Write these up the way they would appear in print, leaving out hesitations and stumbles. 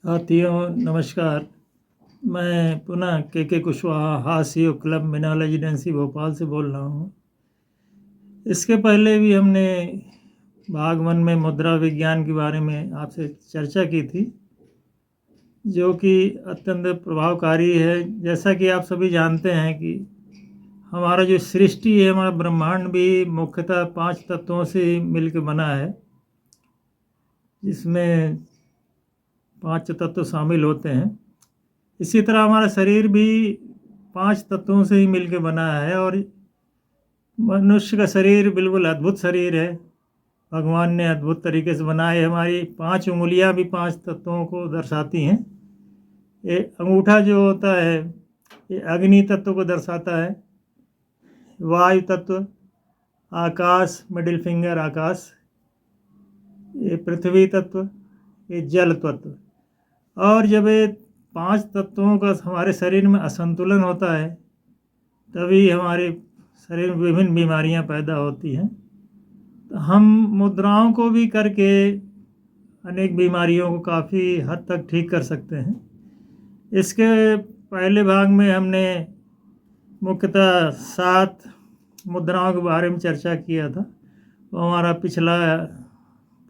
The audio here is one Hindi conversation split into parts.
साथियों नमस्कार। मैं पुनः के कुशवाहा हास्य योग क्लब मीनाल रेजिडेंसी भोपाल से बोल रहा हूँ। इसके पहले भी हमने भाग 1 में मुद्रा विज्ञान के बारे में आपसे चर्चा की थी, जो कि अत्यंत प्रभावकारी है। जैसा कि आप सभी जानते हैं कि हमारा जो सृष्टि है, हमारा ब्रह्मांड भी मुख्यतः 5 तत्वों से मिलकर बना है, जिसमें 5 तत्व शामिल होते हैं। इसी तरह हमारा शरीर भी 5 तत्वों से ही मिलकर बना है और मनुष्य का शरीर बिल्कुल अद्भुत शरीर है। भगवान ने अद्भुत तरीके से बनाए। हमारी 5 उंगलियां भी 5 तत्वों को दर्शाती हैं। ये अंगूठा जो होता है ये अग्नि तत्व को दर्शाता है, वायु तत्व, आकाश, मिडिल फिंगर आकाश, ये पृथ्वी तत्व, ये जल तत्व। और जब ये 5 तत्वों का हमारे शरीर में असंतुलन होता है, तभी हमारे शरीर में विभिन्न बीमारियां पैदा होती हैं। तो हम मुद्राओं को भी करके अनेक बीमारियों को काफ़ी हद तक ठीक कर सकते हैं। इसके पहले भाग में हमने मुख्यतः 7 मुद्राओं के बारे में चर्चा किया था। वो हमारा पिछला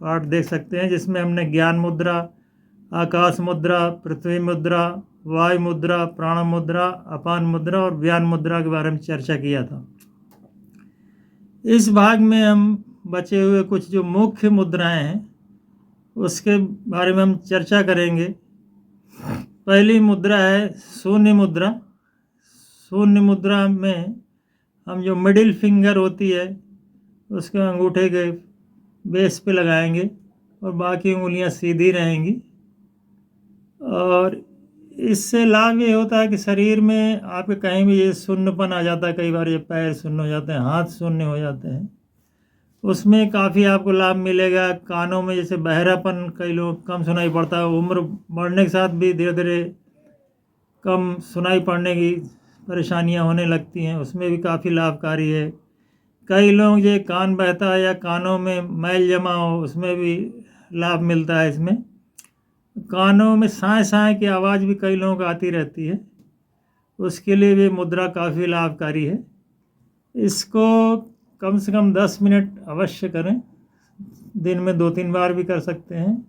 पार्ट देख सकते हैं, जिसमें हमने ज्ञान मुद्रा, आकाश मुद्रा, पृथ्वी मुद्रा, वायु मुद्रा, प्राण मुद्रा, अपान मुद्रा और व्यान मुद्रा के बारे में चर्चा किया था। इस भाग में हम बचे हुए कुछ जो मुख्य मुद्राएं हैं उसके बारे में हम चर्चा करेंगे। पहली मुद्रा है शून्य मुद्रा। शून्य मुद्रा में हम जो मिडिल फिंगर होती है उसके अंगूठे के बेस पे लगाएंगे और बाकी उंगलियां सीधी रहेंगी। और इससे लाभ ये होता है कि शरीर में आपके कहीं भी ये शून्यपन आ जाता है, कई बार ये पैर शून्य हो जाते हैं, हाथ शून्य हो जाते हैं, उसमें काफ़ी आपको लाभ मिलेगा। कानों में जैसे बहरापन, कई लोग कम सुनाई पड़ता है, उम्र बढ़ने के साथ भी धीरे धीरे कम सुनाई पड़ने की परेशानियां होने लगती हैं, उसमें भी काफ़ी लाभकारी है। कई लोग जो कान बहता है या कानों में मैल जमा हो, उसमें भी लाभ मिलता है। इसमें कानों में साए साए की आवाज़ भी कई लोगों को आती रहती है, उसके लिए भी मुद्रा काफ़ी लाभकारी है। इसको कम से कम 10 मिनट अवश्य करें। दिन में 2-3 बार भी कर सकते हैं।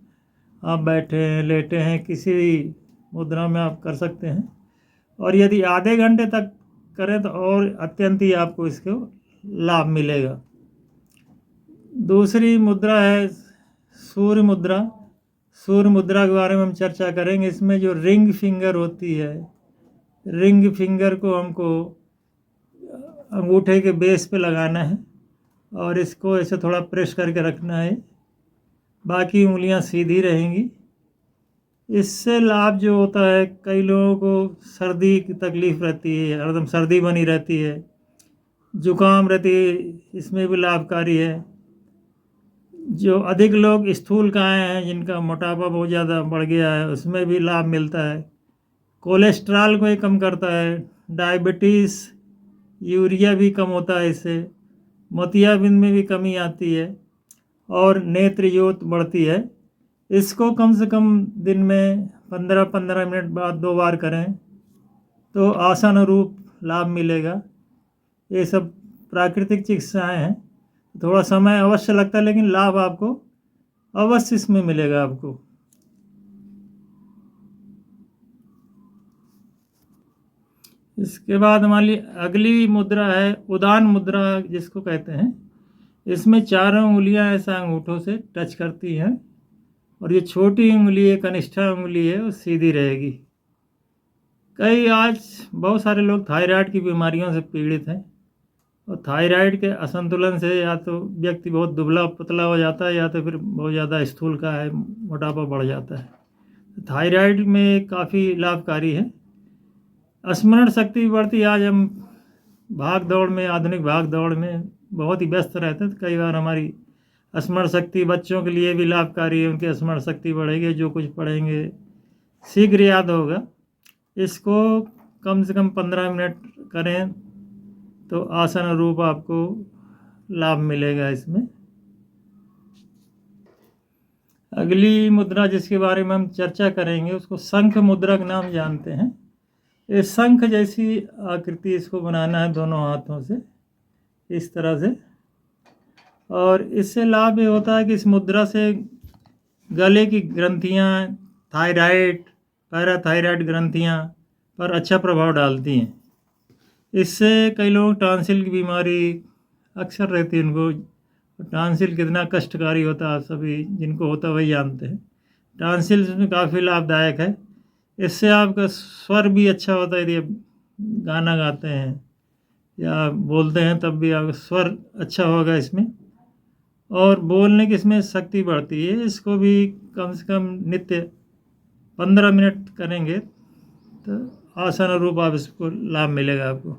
आप बैठे हैं, लेटे हैं, किसी भी मुद्रा में आप कर सकते हैं। और यदि आधे घंटे तक करें तो और अत्यंत ही आपको इसको लाभ मिलेगा। दूसरी मुद्रा है सूर्य मुद्रा। सूर्य मुद्रा के बारे में हम चर्चा करेंगे। इसमें जो रिंग फिंगर होती है, रिंग फिंगर को हमको अंगूठे के बेस पे लगाना है और इसको ऐसे थोड़ा प्रेस करके रखना है, बाकी उंगलियां सीधी रहेंगी। इससे लाभ जो होता है, कई लोगों को सर्दी की तकलीफ रहती है, हरदम सर्दी बनी रहती है, जुकाम रहती है, इसमें भी लाभकारी है। जो अधिक लोग स्थूलकाय हैं, जिनका मोटापा बहुत ज़्यादा बढ़ गया है, उसमें भी लाभ मिलता है। कोलेस्ट्रॉल को ये कम करता है, डायबिटीज़, यूरिया भी कम होता है इससे, मोतियाबिंद में भी कमी आती है और नेत्र ज्योत बढ़ती है। इसको कम से कम दिन में 15-15 मिनट बाद 2 बार करें तो आशानुरूप लाभ मिलेगा। ये सब प्राकृतिक चिकित्साएं हैं, थोड़ा समय अवश्य लगता है, लेकिन लाभ आपको अवश्य इसमें मिलेगा आपको। इसके बाद हमारी अगली मुद्रा है उदान मुद्रा, जिसको कहते हैं। इसमें चारों उंगलियां ऐसा अंगूठों से टच करती हैं और ये छोटी उंगली है, कनिष्ठा उंगली है, वो सीधी रहेगी। आज बहुत सारे लोग थायराइड की बीमारियों से पीड़ित हैं और थायराइड के असंतुलन से या तो व्यक्ति बहुत दुबला पतला हो जाता है या तो फिर बहुत ज़्यादा स्थूल का है, मोटापा बढ़ जाता है। थायराइड में काफ़ी लाभकारी है। स्मरण शक्ति भी बढ़ती है। आज हम भाग दौड़ में, आधुनिक भाग दौड़ में बहुत ही व्यस्त रहते हैं, तो कई बार हमारी स्मरण शक्ति, बच्चों के लिए भी लाभकारी है, उनकी स्मरण शक्ति बढ़ेगी, जो कुछ पढ़ेंगे शीघ्र याद होगा। इसको कम से कम 15 मिनट करें तो आशानुरूप आपको लाभ मिलेगा इसमें। अगली मुद्रा जिसके बारे में हम चर्चा करेंगे उसको शंख मुद्रा के नाम जानते हैं। ये शंख जैसी आकृति इसको बनाना है दोनों हाथों से इस तरह से, और इससे लाभ ये होता है कि इस मुद्रा से गले की ग्रंथियाँ, थायराइड, पैराथायराइड ग्रंथियाँ पर अच्छा प्रभाव डालती हैं। इससे कई लोग टॉन्सिल की बीमारी अक्सर रहती है, उनको टॉन्सिल कितना कष्टकारी होता है आप सभी जिनको होता है वही जानते हैं। टॉन्सिल में काफ़ी लाभदायक है। इससे आपका स्वर भी अच्छा होता है, यदि आप गाना गाते हैं या बोलते हैं तब भी आपका स्वर अच्छा होगा इसमें, और बोलने की इसमें शक्ति बढ़ती है। इसको भी कम से कम नित्य 15 मिनट करेंगे तो आसान रूप आप इसको लाभ मिलेगा आपको।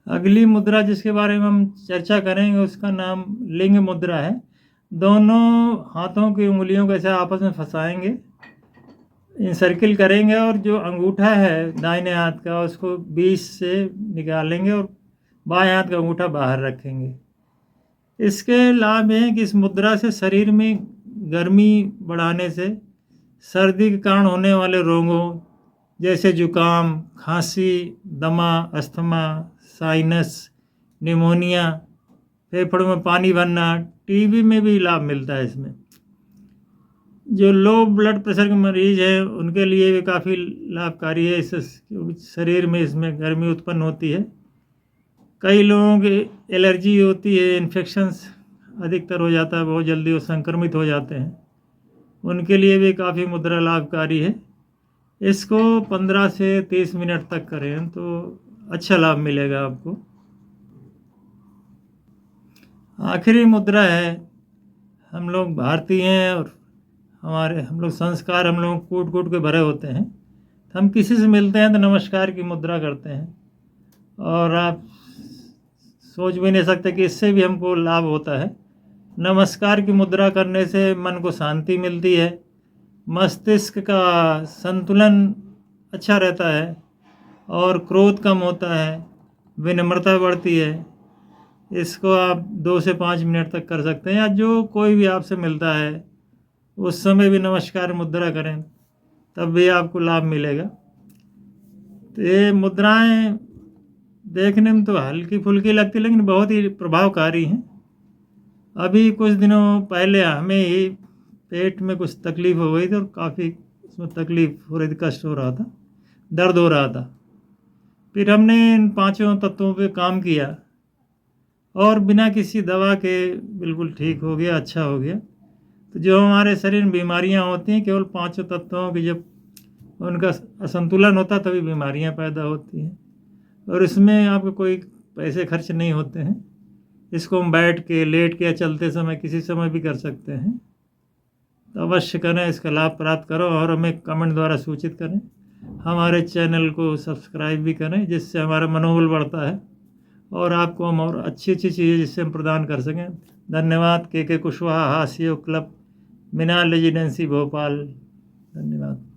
अगली मुद्रा जिसके बारे में हम चर्चा करेंगे उसका नाम लिंग मुद्रा है। दोनों हाथों की उंगलियों को ऐसे आपस में फंसाएंगे, सर्किल करेंगे, और जो अंगूठा है दाहिने हाथ का उसको बीच से निकालेंगे और बाएं हाथ का अंगूठा बाहर रखेंगे। इसके लाभ हैं कि इस मुद्रा से शरीर में गर्मी बढ़ाने से सर्दी के कारण होने वाले रोगों जैसे जुकाम, खांसी, दमा, अस्थमा, साइनस, निमोनिया, फेफड़ों में पानी भरना, टीबी में भी लाभ मिलता है इसमें। जो लो ब्लड प्रेशर के मरीज हैं उनके लिए भी काफ़ी लाभकारी है। इससे शरीर में इसमें गर्मी उत्पन्न होती है। कई लोगों की एलर्जी होती है, इन्फेक्शंस अधिकतर हो जाता है, बहुत जल्दी वो संक्रमित हो जाते हैं, उनके लिए भी काफ़ी मुद्रा लाभकारी है। इसको 15 से 30 मिनट तक करें तो अच्छा लाभ मिलेगा आपको। आखिरी मुद्रा है, हम लोग भारतीय हैं और हम लोग संस्कार हम लोग कूट कूट के भरे होते हैं, तो हम किसी से मिलते हैं तो नमस्कार की मुद्रा करते हैं, और आप सोच भी नहीं सकते कि इससे भी हमको लाभ होता है। नमस्कार की मुद्रा करने से मन को शांति मिलती है, मस्तिष्क का संतुलन अच्छा रहता है और क्रोध कम होता है, विनम्रता बढ़ती है। इसको आप 2 से 5 मिनट तक कर सकते हैं, या जो कोई भी आपसे मिलता है उस समय भी नमस्कार मुद्रा करें तब भी आपको लाभ मिलेगा। तो ये मुद्राएं देखने में तो हल्की फुल्की लगती लेकिन बहुत ही प्रभावकारी हैं। अभी कुछ दिनों पहले हमें ही पेट में कुछ तकलीफ़ हो गई थी और काफ़ी उसमें तकलीफ़ हो रही थी, कष्ट हो रहा था, दर्द हो रहा था। फिर हमने इन 5 तत्वों पे काम किया और बिना किसी दवा के बिल्कुल ठीक हो गया, अच्छा हो गया। तो जो हमारे शरीर में बीमारियां होती हैं केवल 5 तत्वों की जब उनका असंतुलन होता तभी बीमारियां पैदा होती हैं, और इसमें आपको कोई पैसे खर्च नहीं होते हैं। इसको हम बैठ के, लेट के या चलते समय किसी समय भी कर सकते हैं। तो अवश्य करें, इसका लाभ प्राप्त करो और हमें कमेंट द्वारा सूचित करें। हमारे चैनल को सब्सक्राइब भी करें जिससे हमारा मनोबल बढ़ता है और आपको हम और अच्छी अच्छी चीज़ें जिससे हम प्रदान कर सकें। धन्यवाद। के कुशवाहा हास्य क्लब, मीनार रेजिडेंसी भोपाल। धन्यवाद।